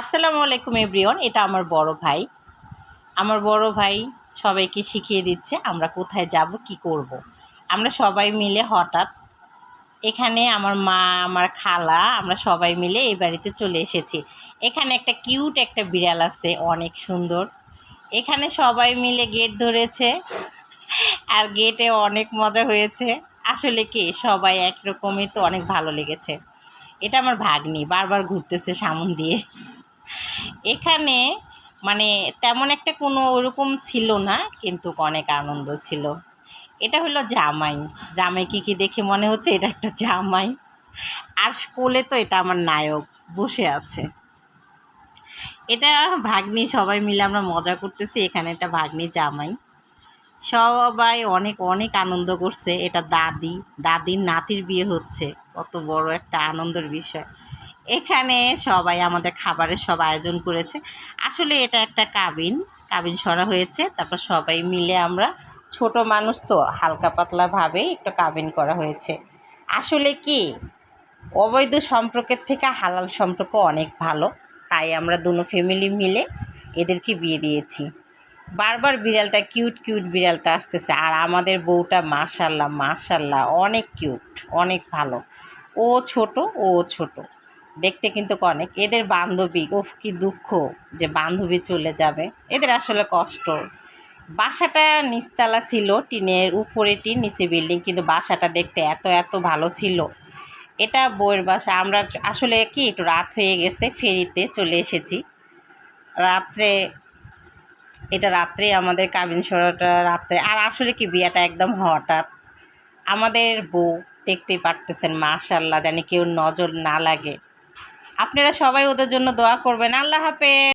আসসালামু আলাইকুম এভরিওয়ান। এটা আমার বড় ভাই। আমার বড় ভাই সবাইকে শিখিয়ে দিচ্ছে আমরা কোথায় যাব, কি করব। আমরা সবাই মিলে হঠাৎ এখানে আমার মা, আমার খালা, আমরা সবাই মিলে এই বাড়িতে চলে এসেছি। এখানে একটা কিউট একটা বিড়াল আছে, অনেক সুন্দর। এখানে সবাই মিলে গেট ধরেছে, আর গেটে অনেক মজা হয়েছে। আসলে কি সবাই একরকমই তো, অনেক ভালো লেগেছে। এটা আমার ভাগ্নি বারবার ঘুরতেছে সামন দিয়ে। এখানে মানে তেমন একটা কোনো ওরকম ছিল না, কিন্তু অনেক আনন্দ ছিল। এটা হলো জামাই। জামাইকে কি দেখে মনে হচ্ছে এটা একটা জামাই। আর কোলে তো এটা আমার নায়ক বসে আছে। এটা ভাগ্নি, সবাই মিলে আমরা মজা করতেছি। এখানে একটা ভাগ্নি জামাই, সবাই অনেক অনেক আনন্দ করছে। এটা দাদির নাতির বিয়ে হচ্ছে, কত বড় একটা আনন্দের বিষয়। এখানে সবাই আমাদের খাবারের সব আয়োজন করেছে। আসলে এটা একটা কাবিন সরা হয়েছে। তারপর সবাই মিলে আমরা ছোট মানুষ তো হালকা পাতলাভাবে একটু কাবিন করা হয়েছে। আসলে কি অবৈধ সম্পর্কের থেকে হালাল সম্পর্ক অনেক ভালো, তাই আমরা দুনো ফ্যামিলি মিলে এদেরকে বিয়ে দিয়েছি। বারবার বিড়ালটা কিউট কিউট বিড়ালটা আসতেছে, আর আমাদের বউটা মাশাল্লাহ মাশাল্লাহ অনেক কিউট, অনেক ভালো। ও ছোট দেখতে কিন্তু অনেক। এদের বান্ধবী, ওফ কি দুঃখ যে বান্ধবী চলে যাবে, এদের আসলে কষ্ট। বাসাটা নিচতলা ছিল, টিনের উপরে টিন, নিচে বিল্ডিং, কিন্তু বাসাটা দেখতে এত এত ভালো ছিল। এটা বউয়ের বাসা। আমরা আসলে কি একটু রাত হয়ে গেছে, ফেরিতে চলে এসেছি রাত্রে। এটা রাত্রে আমাদের কাবিন সরাটা রাত্রে। আর আসলে কি বিয়েটা একদম হঠাৎ। আমাদের বউ দেখতেই পারতেছেন মাশাল্লাহ, জানি কেউ নজর না লাগে। আপনারা সবাই ওদের জন্য দোয়া করবেন। আল্লাহ হাফেজ।